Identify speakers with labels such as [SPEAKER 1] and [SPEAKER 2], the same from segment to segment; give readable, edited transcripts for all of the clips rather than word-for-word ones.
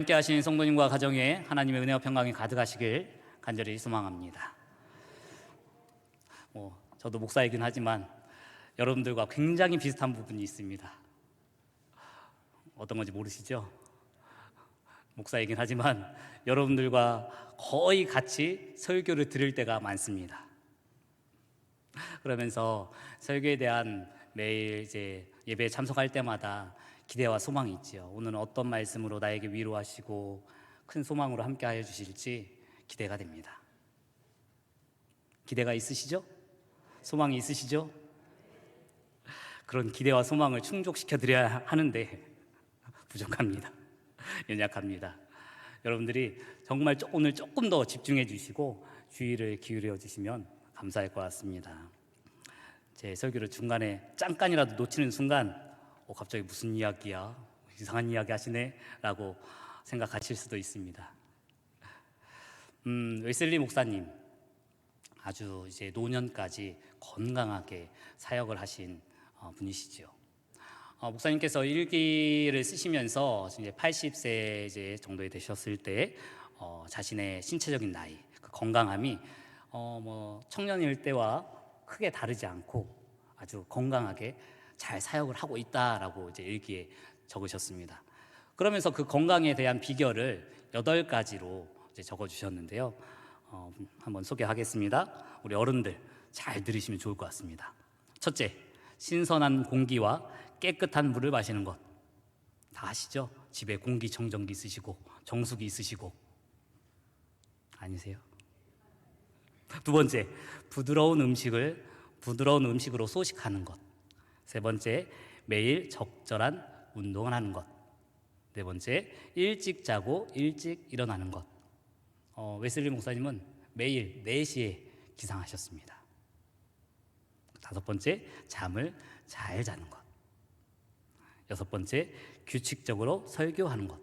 [SPEAKER 1] 함께 하신 성도님과 가정에 하나님의 은혜와 평강이 가득하시길 간절히 소망합니다. 저도 목사이긴 하지만 여러분들과 굉장히 비슷한 부분이 있습니다. 어떤 건지 모르시죠? 목사이긴 하지만 여러분들과 거의 같이 설교를 들을 때가 많습니다. 그러면서 설교에 대한 매일 예배에 참석할 때마다 기대와 소망이 있지요. 오늘은 어떤 말씀으로 나에게 위로하시고 큰 소망으로 함께 하여 주실지 기대가 됩니다. 기대가 있으시죠? 소망이 있으시죠? 그런 기대와 소망을 충족시켜 드려야 하는데 부족합니다. 연약합니다. 여러분들이 정말 오늘 조금 더 집중해 주시고 주의를 기울여 주시면 감사할 것 같습니다. 제 설교를 중간에 잠깐이라도 놓치는 순간 갑자기 무슨 이야기야? 이상한 이야기 하시네? 라고 생각하실 수도 있습니다. 웨슬리 목사님 아주 노년까지 건강하게 사역을 하신 분이시죠. 목사님께서 일기를 쓰시면서 이제 80세 정도에 되셨을 때 자신의 신체적인 나이, 그 건강함이 청년일 때와 크게 다르지 않고 아주 건강하게 잘 사역을 하고 있다라고 일기에 적으셨습니다. 그러면서 그 건강에 대한 비결을 8가지로 적어주셨는데요. 한번 소개하겠습니다. 우리 어른들 잘 들으시면 좋을 것 같습니다. 첫째, 신선한 공기와 깨끗한 물을 마시는 것. 다 아시죠? 집에 공기청정기 있으시고 정수기 있으시고 아니세요? 두 번째, 부드러운 음식으로 소식하는 것. 세 번째, 매일 적절한 운동을 하는 것. 네 번째, 일찍 자고 일찍 일어나는 것. 웨슬리 목사님은 매일 4시에 기상하셨습니다. 다섯 번째, 잠을 잘 자는 것. 여섯 번째, 규칙적으로 설교하는 것.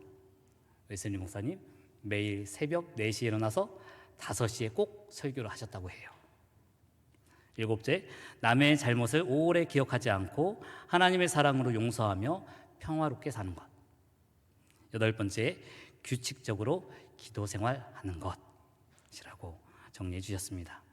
[SPEAKER 1] 웨슬리 목사님 매일 새벽 4시에 일어나서 5시에 꼭 설교를 하셨다고 해요. 일곱째, 남의 잘못을 오래 기억하지 않고 하나님의 사랑으로 용서하며 평화롭게 사는 것. 여덟 번째, 규칙적으로 기도 생활하는 것이라고 정리해 주셨습니다.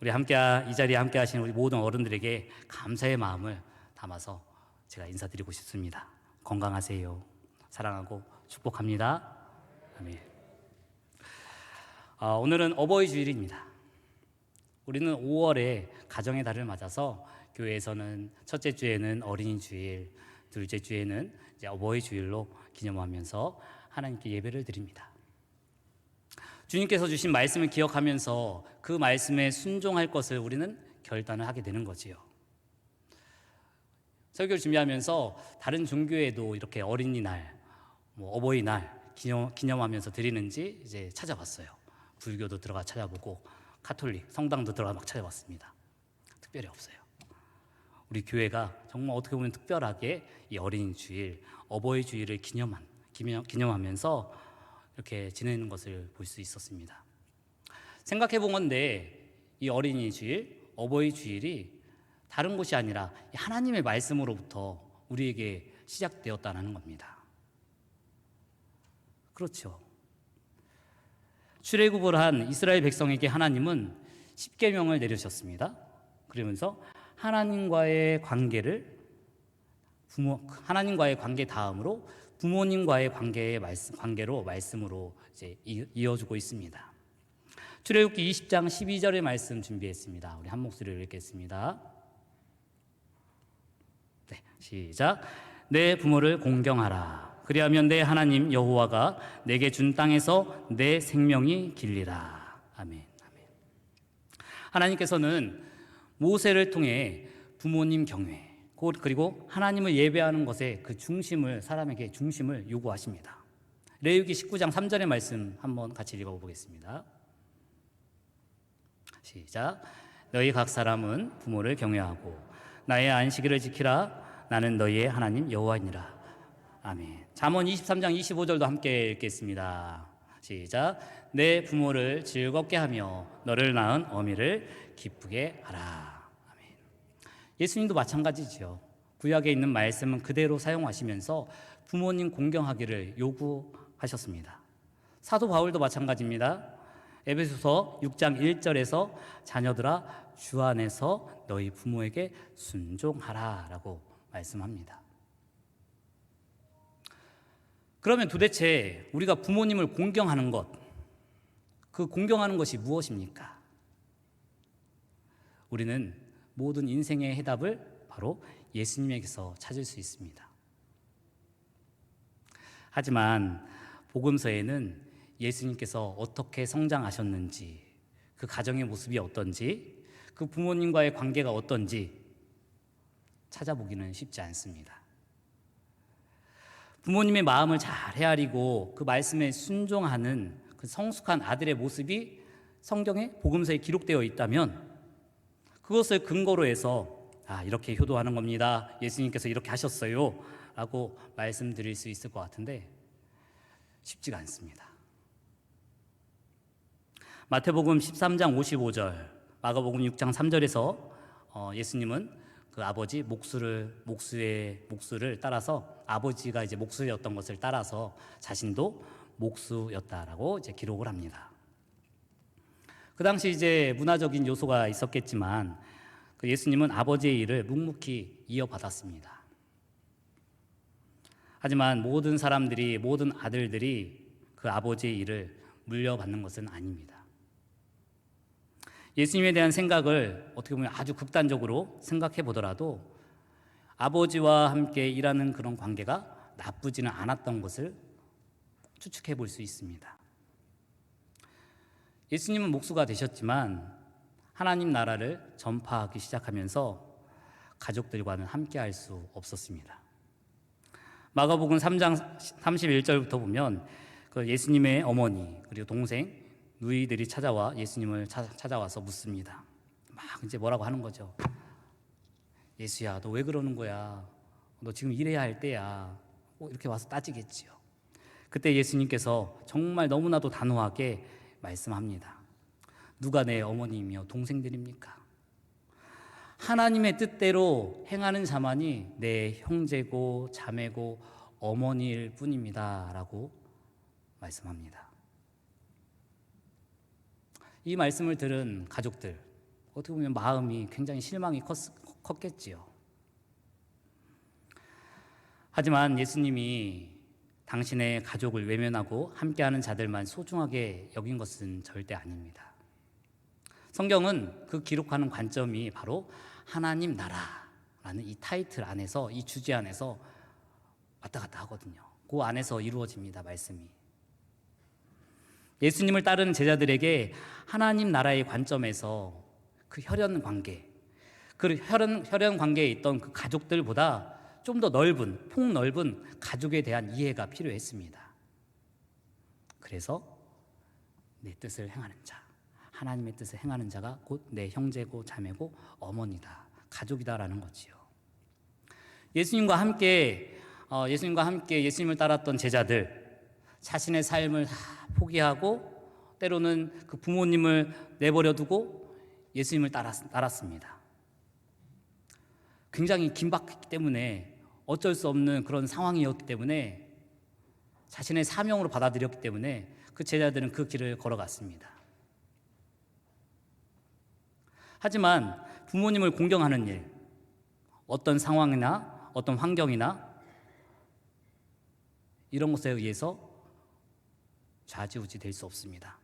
[SPEAKER 1] 우리 이 자리에 함께 하시는 우리 모든 어른들에게 감사의 마음을 담아서 제가 인사드리고 싶습니다. 건강하세요. 사랑하고 축복합니다. 아멘. 오늘은 어버이 주일입니다. 우리는 5월에 가정의 달을 맞아서 교회에서는 첫째 주에는 어린이 주일, 둘째 주에는 어버이 주일로 기념하면서 하나님께 예배를 드립니다. 주님께서 주신 말씀을 기억하면서 그 말씀에 순종할 것을 우리는 결단을 하게 되는 거지요. 설교를 준비하면서 다른 종교에도 이렇게 어린이날, 어버이날 기념하면서 드리는지 찾아봤어요. 불교도 들어가 찾아보고 가톨릭, 성당도 들어가 막 찾아봤습니다. 특별히 없어요. 우리 교회가 정말 어떻게 보면 특별하게 이 어린이 주일, 어버이 주일을 기념하면서 이렇게 지내는 것을 볼 수 있었습니다. 생각해 본 건데 이 어린이 주일, 어버이 주일이 다른 곳이 아니라 하나님의 말씀으로부터 우리에게 시작되었다는 겁니다. 그렇죠. 출애굽을 한 이스라엘 백성에게 하나님은 10계명을 내리셨습니다. 그러면서 하나님과의 관계 다음으로 부모님과의 관계로 말씀으로 이어주고 있습니다. 출애굽기 20장 12절의 말씀 준비했습니다. 우리 한 목소리로 읽겠습니다. 네, 시작. 내 부모를 공경하라. 그리하면 내 하나님 여호와가 내게 준 땅에서 내 생명이 길리라. 아멘. 아멘. 하나님께서는 모세를 통해 부모님 경외 그리고 하나님을 예배하는 것에 사람에게 중심을 요구하십니다. 레위기 19장 3절의 말씀 한번 같이 읽어보겠습니다. 시작. 너희 각 사람은 부모를 경외하고 나의 안식일을 지키라. 나는 너희의 하나님 여호와이니라. 아멘. 잠언 23장 25절도 함께 읽겠습니다. 시작. 내 부모를 즐겁게 하며 너를 낳은 어미를 기쁘게 하라. 아멘. 예수님도 마찬가지죠. 구약에 있는 말씀은 그대로 사용하시면서 부모님 공경하기를 하셨습니다. 사도 바울도 마찬가지입니다. 에베소서 6장 1절에서 자녀들아 주 안에서 너희 부모에게 순종하라 라고 말씀합니다. 그러면 도대체 우리가 부모님을 공경하는 것, 그 공경하는 것이 무엇입니까? 우리는 모든 인생의 해답을 바로 예수님에게서 찾을 수 있습니다. 하지만 복음서에는 예수님께서 어떻게 성장하셨는지, 그 가정의 모습이 어떤지, 그 부모님과의 관계가 어떤지 찾아보기는 쉽지 않습니다. 부모님의 마음을 잘 헤아리고 그 말씀에 순종하는 그 성숙한 아들의 모습이 성경에 복음서에 기록되어 있다면 그것을 근거로 해서 이렇게 효도하는 겁니다. 예수님께서 이렇게 하셨어요. 라고 말씀드릴 수 있을 것 같은데 쉽지가 않습니다. 마태복음 13장 55절, 마가복음 6장 3절에서 예수님은 그 아버지 목수의 목수를 따라서 아버지가 이제 목수였던 것을 따라서 자신도 목수였다라고 이제 기록을 합니다. 그 당시 이제 문화적인 요소가 있었겠지만 그 예수님은 아버지의 일을 묵묵히 이어받았습니다. 하지만 모든 사람들이, 모든 아들들이 그 아버지의 일을 물려받는 것은 아닙니다. 예수님에 대한 생각을 어떻게 보면 아주 극단적으로 생각해 보더라도 아버지와 함께 일하는 그런 관계가 나쁘지는 않았던 것을 추측해 볼 수 있습니다. 예수님은 목수가 되셨지만 하나님 나라를 전파하기 시작하면서 가족들과는 함께 할 수 없었습니다. 마가복음 3장 31절부터 보면 그 예수님의 어머니 그리고 동생 누이들이 찾아와 예수님을 찾아와서 묻습니다. 막 이제 뭐라고 하는 거죠. 예수야, 너 왜 그러는 거야? 너 지금 일해야 할 때야. 이렇게 와서 따지겠지요. 그때 예수님께서 정말 너무나도 단호하게 말씀합니다. 누가 내 어머니이며 동생들입니까? 하나님의 뜻대로 행하는 자만이 내 형제고 자매고 어머니일 뿐입니다. 라고 말씀합니다. 이 말씀을 들은 가족들, 어떻게 보면 마음이 굉장히 실망이 컸겠지요. 하지만 예수님이 당신의 가족을 외면하고 함께하는 자들만 소중하게 여긴 것은 절대 아닙니다. 성경은 그 기록하는 관점이 바로 하나님 나라라는 이 타이틀 안에서, 이 주제 안에서 왔다 갔다 하거든요. 그 안에서 이루어집니다, 말씀이. 예수님을 따르는 제자들에게 하나님 나라의 관점에서 그 혈연 관계, 그 혈연 관계에 있던 그 가족들보다 좀 더 넓은, 폭넓은 가족에 대한 이해가 필요했습니다. 그래서 내 뜻을 행하는 자, 하나님의 뜻을 행하는 자가 곧 내 형제고 자매고 어머니다, 가족이다라는 거지요. 예수님과 함께 예수님을 따랐던 제자들, 자신의 삶을 다 포기하고 때로는 그 부모님을 내버려 두고 예수님을 따랐습니다. 굉장히 긴박했기 때문에 어쩔 수 없는 그런 상황이었기 때문에 자신의 사명으로 받아들였기 때문에 그 제자들은 그 길을 걸어갔습니다. 하지만 부모님을 공경하는 일, 어떤 상황이나 어떤 환경이나 이런 것에 의해서 좌지우지 될 수 없습니다.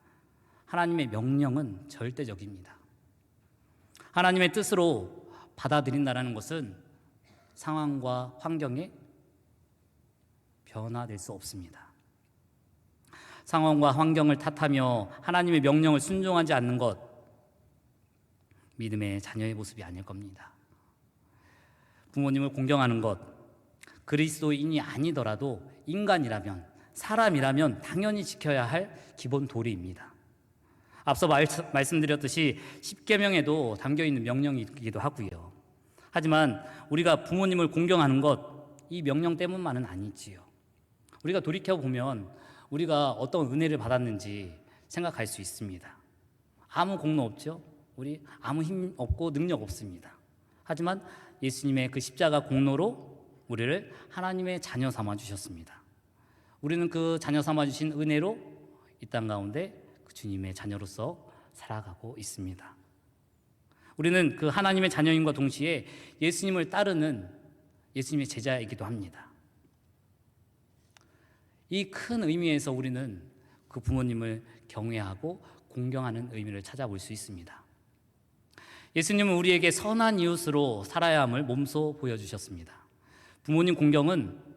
[SPEAKER 1] 하나님의 명령은 절대적입니다. 하나님의 뜻으로 받아들인다는 것은 상황과 환경에 변화될 수 없습니다. 상황과 환경을 탓하며 하나님의 명령을 순종하지 않는 것, 믿음의 자녀의 모습이 아닐 겁니다. 부모님을 공경하는 것, 그리스도인이 아니더라도 인간이라면, 사람이라면 당연히 지켜야 할 기본 도리입니다. 앞서 말씀드렸듯이 십계명에도 담겨있는 명령이기도 하고요. 하지만 우리가 부모님을 공경하는 것, 이 명령 때문만은 아니지요. 우리가 돌이켜보면 우리가 어떤 은혜를 받았는지 생각할 수 있습니다. 아무 공로 없죠. 우리 아무 힘 없고 능력 없습니다. 하지만 예수님의 그 십자가 공로로 우리를 하나님의 자녀 삼아 주셨습니다. 우리는 그 자녀 삼아 주신 은혜로 이 땅 가운데 그 주님의 자녀로서 살아가고 있습니다. 우리는 그 하나님의 자녀임과 동시에 예수님을 따르는 예수님의 제자이기도 합니다. 이 큰 의미에서 우리는 그 부모님을 경외하고 공경하는 의미를 찾아볼 수 있습니다. 예수님은 우리에게 선한 이웃으로 살아야 함을 몸소 보여주셨습니다. 부모님 공경은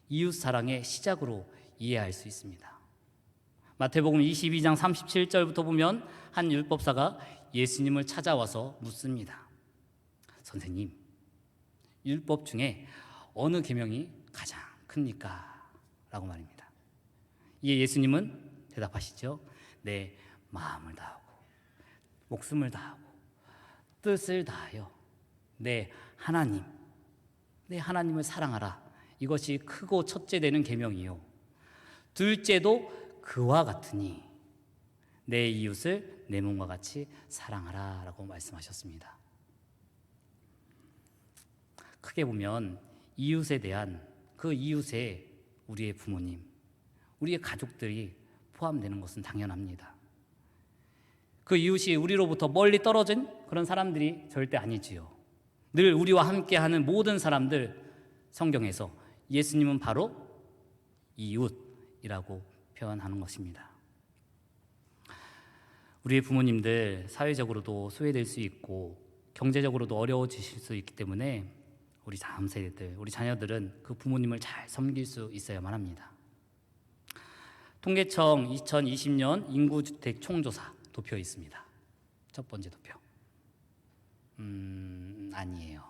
[SPEAKER 1] 이웃 사랑의 시작으로 이해할 수 있습니다. 마태복음 22장 37절부터 보면 한 율법사가 예수님을 찾아와서 묻습니다. 선생님, 율법 중에 어느 계명이 가장 큽니까? 라고 말입니다. 이에 예수님은 대답하시죠. 내 마음을 다하고 목숨을 다하고 뜻을 다하여 내 하나님을 사랑하라. 이것이 크고 첫째 되는 계명이요. 둘째도 그와 같으니 내 이웃을 내 몸과 같이 사랑하라 라고 말씀하셨습니다. 크게 보면 이웃에 대한 그 이웃에 우리의 부모님, 우리의 가족들이 포함되는 것은 당연합니다. 그 이웃이 우리로부터 멀리 떨어진 그런 사람들이 절대 아니지요. 늘 우리와 함께하는 모든 사람들, 성경에서 예수님은 바로 이웃이라고 표현하는 것입니다. 우리의 부모님들 사회적으로도 소외될 수 있고 경제적으로도 어려워지실 수 있기 때문에 우리 다음 세대들, 우리 자녀들은 그 부모님을 잘 섬길 수 있어야만 합니다. 통계청 2020년 인구주택 총조사 도표 있습니다. 첫 번째 도표. 아니에요.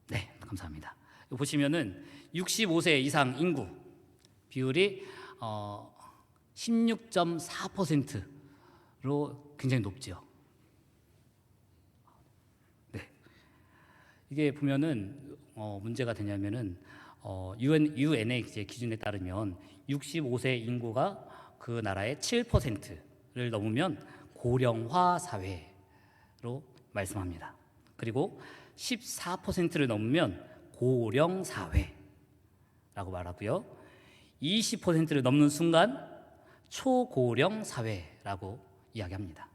[SPEAKER 1] 네, 감사합니다. 보시면은 65세 이상 인구 비율이 16.4%로 굉장히 높죠. 네, 이게 보면은 문제가 되냐면은 UN의 기준에 따르면 65세 인구가 그 나라의 7%를 넘으면 고령화 사회로 말씀합니다. 그리고 14%를 넘으면 고령 사회라고 말하고요. 20%를 넘는 순간 초고령 사회라고 이야기합니다.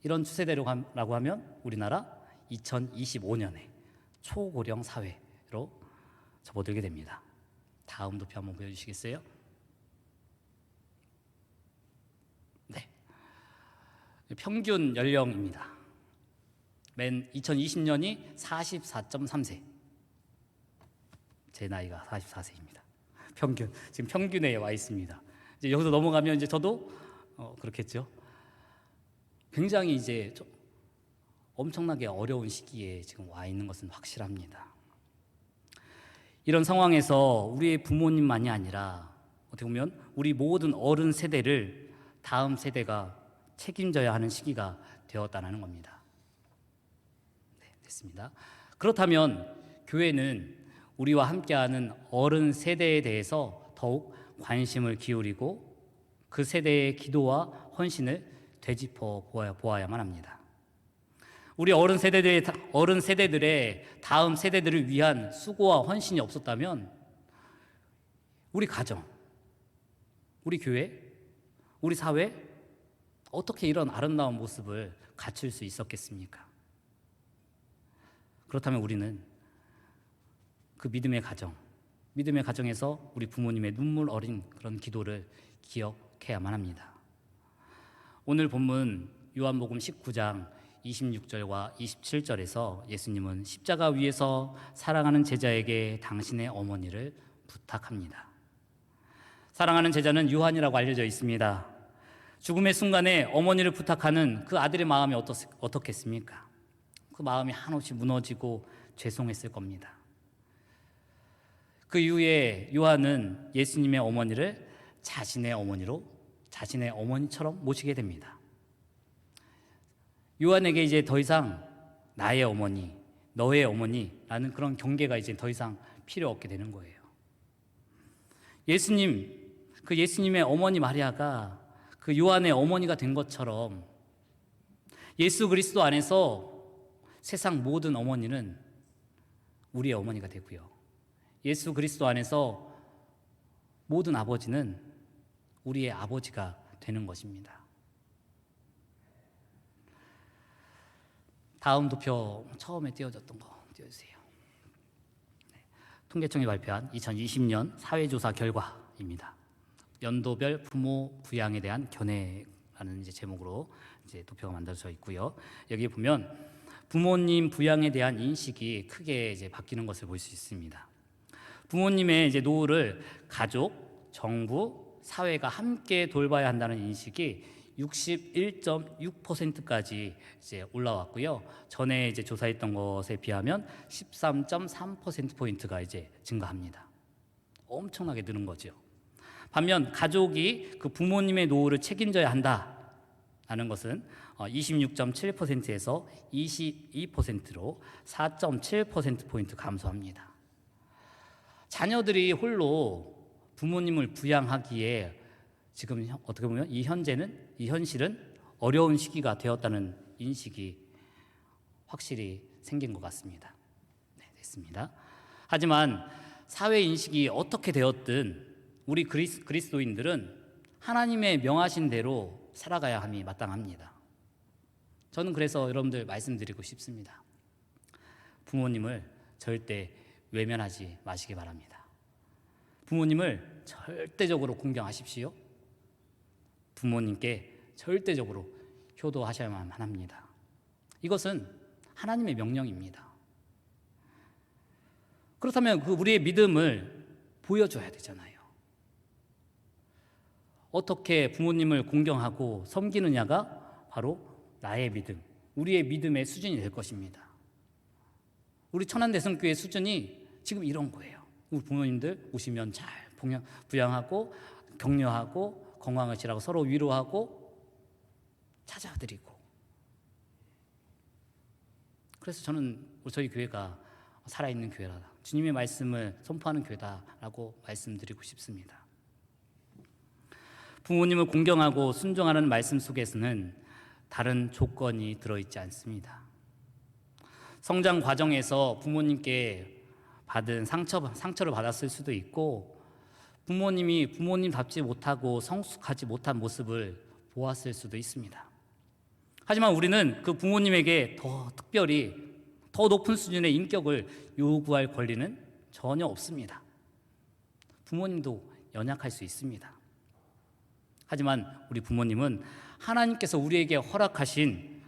[SPEAKER 1] 이런 추세대로라고 하면 우리나라 2025년에 초고령 사회로 접어들게 됩니다. 다음 도표 한번 보여주시겠어요? 네, 평균 연령입니다. 맨 2020년이 44.3세. 제 나이가 44세입니다. 평균, 지금 평균에 와 있습니다. 이제 여기서 넘어가면 이제 저도 그렇겠죠. 굉장히 이제 엄청나게 어려운 시기에 지금 와 있는 것은 확실합니다. 이런 상황에서 우리의 부모님만이 아니라 어떻게 보면 우리 모든 어른 세대를 다음 세대가 책임져야 하는 시기가 되었다는 겁니다. 네, 됐습니다. 그렇다면 교회는 우리와 함께하는 어른 세대에 대해서 더욱 관심을 기울이고 그 세대의 기도와 헌신을 되짚어 보아야만 합니다. 우리 어른 세대들의 다음 세대들을 위한 수고와 헌신이 없었다면 우리 가정, 우리 교회, 우리 사회 어떻게 이런 아름다운 모습을 갖출 수 있었겠습니까? 그렇다면 우리는 그 믿음의 가정에서 우리 부모님의 눈물 어린 그런 기도를 기억해야만 합니다. 오늘 본문 요한복음 19장 26절과 27절에서 예수님은 십자가 위에서 사랑하는 제자에게 당신의 어머니를 부탁합니다. 사랑하는 제자는 요한이라고 알려져 있습니다. 죽음의 순간에 어머니를 부탁하는 그 아들의 마음이 어떻겠습니까? 그 마음이 한없이 무너지고 죄송했을 겁니다. 그 이후에 요한은 예수님의 어머니를 자신의 어머니처럼 모시게 됩니다. 요한에게 이제 더 이상 나의 어머니, 너의 어머니라는 그런 경계가 이제 더 이상 필요 없게 되는 거예요. 예수님의 어머니 마리아가 그 요한의 어머니가 된 것처럼 예수 그리스도 안에서 세상 모든 어머니는 우리의 어머니가 되고요. 예수 그리스도 안에서 모든 아버지는 우리의 아버지가 되는 것입니다. 다음 도표 처음에 띄워졌던 거 띄워주세요. 통계청이 발표한 2020년 사회조사 결과입니다. 연도별 부모 부양에 대한 견해라는 제목으로 도표가 만들어져 있고요. 여기 보면 부모님 부양에 대한 인식이 크게 바뀌는 것을 볼 수 있습니다. 부모님의 노후를 가족, 정부, 사회가 함께 돌봐야 한다는 인식이 61.6%까지 올라왔고요. 전에 조사했던 것에 비하면 13.3%포인트가 증가합니다. 엄청나게 느는 거죠. 반면 가족이 그 부모님의 노후를 책임져야 한다는 것은 26.7%에서 22%로 4.7%포인트 감소합니다. 자녀들이 홀로 부모님을 부양하기에 지금 어떻게 보면 이 현실은 어려운 시기가 되었다는 인식이 확실히 생긴 것 같습니다. 네, 됐습니다. 하지만 사회 인식이 어떻게 되었든 우리 그리스도인들은 하나님의 명하신 대로 살아가야 함이 마땅합니다. 저는 그래서 여러분들 말씀드리고 싶습니다. 부모님을 절대 외면하지 마시기 바랍니다. 부모님을 절대적으로 공경하십시오. 부모님께 절대적으로 효도하셔야만 합니다. 이것은 하나님의 명령입니다. 그렇다면 우리의 믿음을 보여줘야 되잖아요. 어떻게 부모님을 공경하고 섬기느냐가 바로 나의 믿음, 우리의 믿음의 수준이 될 것입니다. 우리 천안대성교회 수준이 지금 이런 거예요. 우리 부모님들 오시면 잘 부양하고 격려하고 건강하시라고 서로 위로하고 찾아드리고. 그래서 저는 저희 교회가 살아있는 교회다, 주님의 말씀을 선포하는 교회다라고 말씀드리고 싶습니다. 부모님을 공경하고 순종하는 말씀 속에서는 다른 조건이 들어있지 않습니다. 성장 과정에서 부모님께 받은 상처를 받았을 수도 있고, 부모님이 부모님답지 못하고 성숙하지 못한 모습을 보았을 수도 있습니다. 하지만 우리는 그 부모님에게 더 특별히 더 높은 수준의 인격을 요구할 권리는 전혀 없습니다. 부모님도 연약할 수 있습니다. 하지만 우리 부모님은 하나님께서 우리에게 허락하신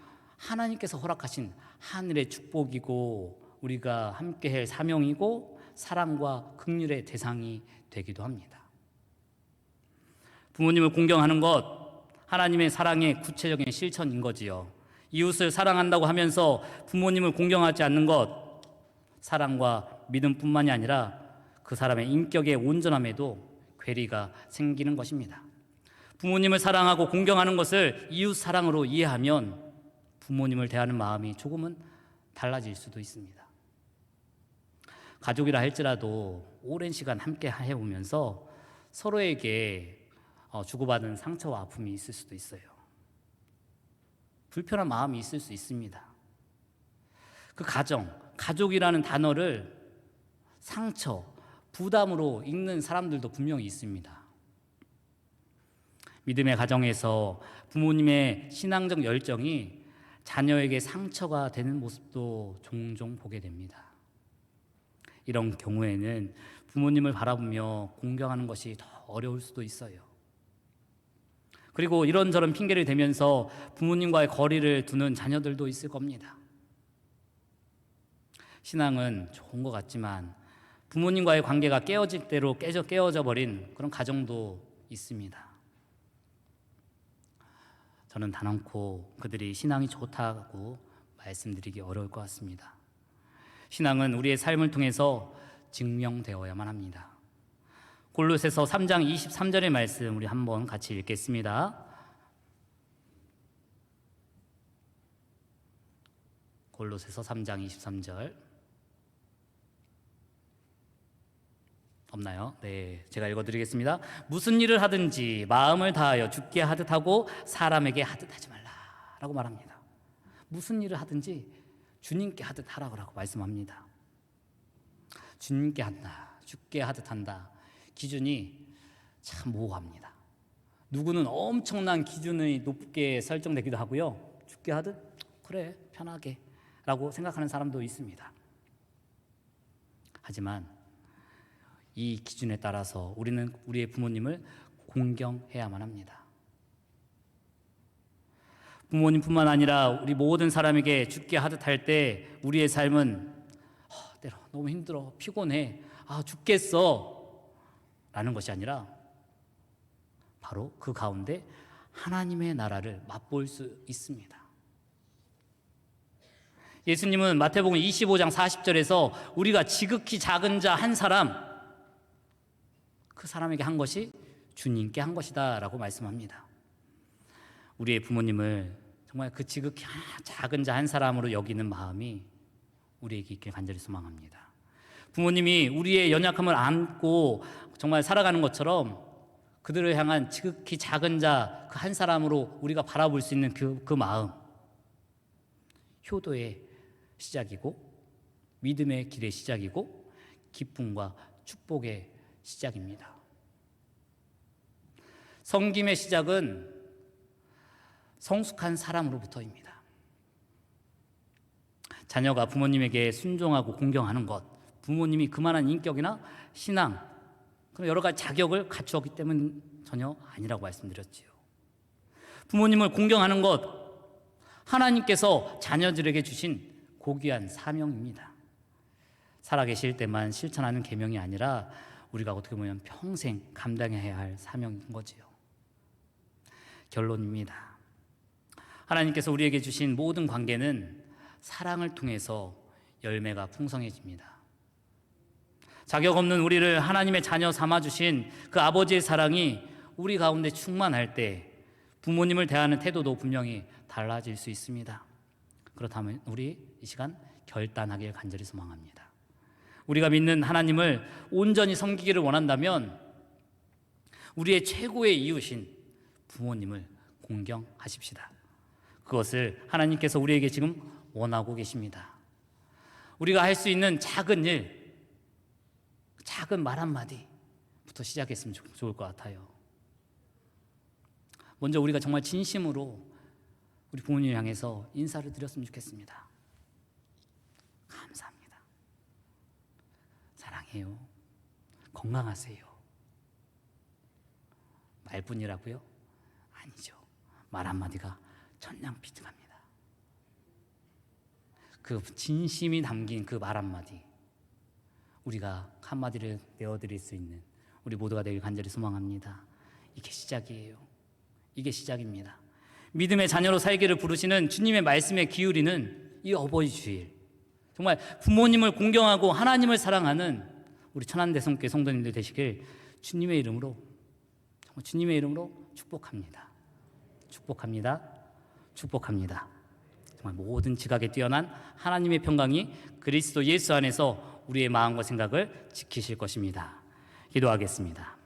[SPEAKER 1] 하늘의 축복이고 우리가 함께할 사명이고 사랑과 긍휼의 대상이 되기도 합니다. 부모님을 공경하는 것, 하나님의 사랑의 구체적인 실천인 거지요. 이웃을 사랑한다고 하면서 부모님을 공경하지 않는 것, 사랑과 믿음뿐만이 아니라 그 사람의 인격의 온전함에도 괴리가 생기는 것입니다. 부모님을 사랑하고 공경하는 것을 이웃 사랑으로 이해하면 부모님을 대하는 마음이 조금은 달라질 수도 있습니다. 가족이라 할지라도 오랜 시간 함께 해오면서 서로에게 주고받은 상처와 아픔이 있을 수도 있어요. 불편한 마음이 있을 수 있습니다. 그 가족이라는 단어를 상처, 부담으로 읽는 사람들도 분명히 있습니다. 믿음의 가정에서 부모님의 신앙적 열정이 자녀에게 상처가 되는 모습도 종종 보게 됩니다. 이런 경우에는 부모님을 바라보며 공경하는 것이 더 어려울 수도 있어요. 그리고 이런저런 핑계를 대면서 부모님과의 거리를 두는 자녀들도 있을 겁니다. 신앙은 좋은 것 같지만 부모님과의 관계가 깨어질 대로 깨어져 버린 그런 가정도 있습니다. 저는 단언코 그들이 신앙이 좋다고 말씀드리기 어려울 것 같습니다. 신앙은 우리의 삶을 통해서 증명되어야만 합니다. 골로새서 3장 23절의 말씀 우리 한번 같이 읽겠습니다. 골로새서 3장 23절 없나요? 네, 제가 읽어드리겠습니다. 무슨 일을 하든지 마음을 다하여 주께 하듯 하고 사람에게 하듯 하지 말라라고 말합니다. 무슨 일을 하든지 주님께 하듯 하라고 말씀합니다. 주님께 한다, 죽게 하듯 한다. 기준이 참 모호합니다. 누구는 엄청난 기준이 높게 설정되기도 하고요. 죽게 하듯 그래 편하게 라고 생각하는 사람도 있습니다. 하지만 이 기준에 따라서 우리는 우리의 부모님을 공경해야만 합니다. 부모님뿐만 아니라 우리 모든 사람에게 죽게 하듯 할 때 우리의 삶은 때로 너무 힘들어, 피곤해, 죽겠어 라는 것이 아니라 바로 그 가운데 하나님의 나라를 맛볼 수 있습니다. 예수님은 마태복음 25장 40절에서 우리가 지극히 작은 자 한 사람, 그 사람에게 한 것이 주님께 한 것이다 라고 말씀합니다. 우리의 부모님을 정말 그 지극히 작은 자 한 사람으로 여기는 마음이 우리에게 있길 간절히 소망합니다. 부모님이 우리의 연약함을 안고 정말 살아가는 것처럼 그들을 향한 지극히 작은 자 그 한 사람으로 우리가 바라볼 수 있는 그 마음, 효도의 시작이고 믿음의 길의 시작이고 기쁨과 축복의 시작입니다. 섬김의 시작은 성숙한 사람으로부터입니다. 자녀가 부모님에게 순종하고 공경하는 것, 부모님이 그만한 인격이나 신앙, 그런 여러 가지 자격을 갖추었기 때문 전혀 아니라고 말씀드렸지요. 부모님을 공경하는 것, 하나님께서 자녀들에게 주신 고귀한 사명입니다. 살아계실 때만 실천하는 계명이 아니라 우리가 어떻게 보면 평생 감당해야 할 사명인 거지요. 결론입니다. 하나님께서 우리에게 주신 모든 관계는 사랑을 통해서 열매가 풍성해집니다. 자격 없는 우리를 하나님의 자녀 삼아주신 그 아버지의 사랑이 우리 가운데 충만할 때 부모님을 대하는 태도도 분명히 달라질 수 있습니다. 그렇다면 우리 이 시간 결단하길 간절히 소망합니다. 우리가 믿는 하나님을 온전히 섬기기를 원한다면 우리의 최고의 이웃인 부모님을 공경하십시다. 그것을 하나님께서 우리에게 지금 원하고 계십니다. 우리가 할 수 있는 작은 일, 작은 말 한마디부터 시작했으면 좋을 것 같아요. 먼저 우리가 정말 진심으로 우리 부모님을 향해서 인사를 드렸으면 좋겠습니다. 감사합니다. 사랑해요. 건강하세요. 말뿐이라고요? 아니죠. 말 한마디가 천냥빚합니다. 그 진심이 담긴 그 말 한마디, 우리가 한마디를 내어드릴 수 있는 우리 모두가 되길 간절히 소망합니다. 이게 시작이에요. 이게 시작입니다. 믿음의 자녀로 살기를 부르시는 주님의 말씀에 기울이는 이 어버이 주일, 정말 부모님을 공경하고 하나님을 사랑하는 우리 천안대성교회 성도님들 되시길 주님의 이름으로, 정말 주님의 이름으로 축복합니다. 축복합니다. 축복합니다. 정말 모든 지각에 뛰어난 하나님의 평강이 그리스도 예수 안에서 우리의 마음과 생각을 지키실 것입니다. 기도하겠습니다.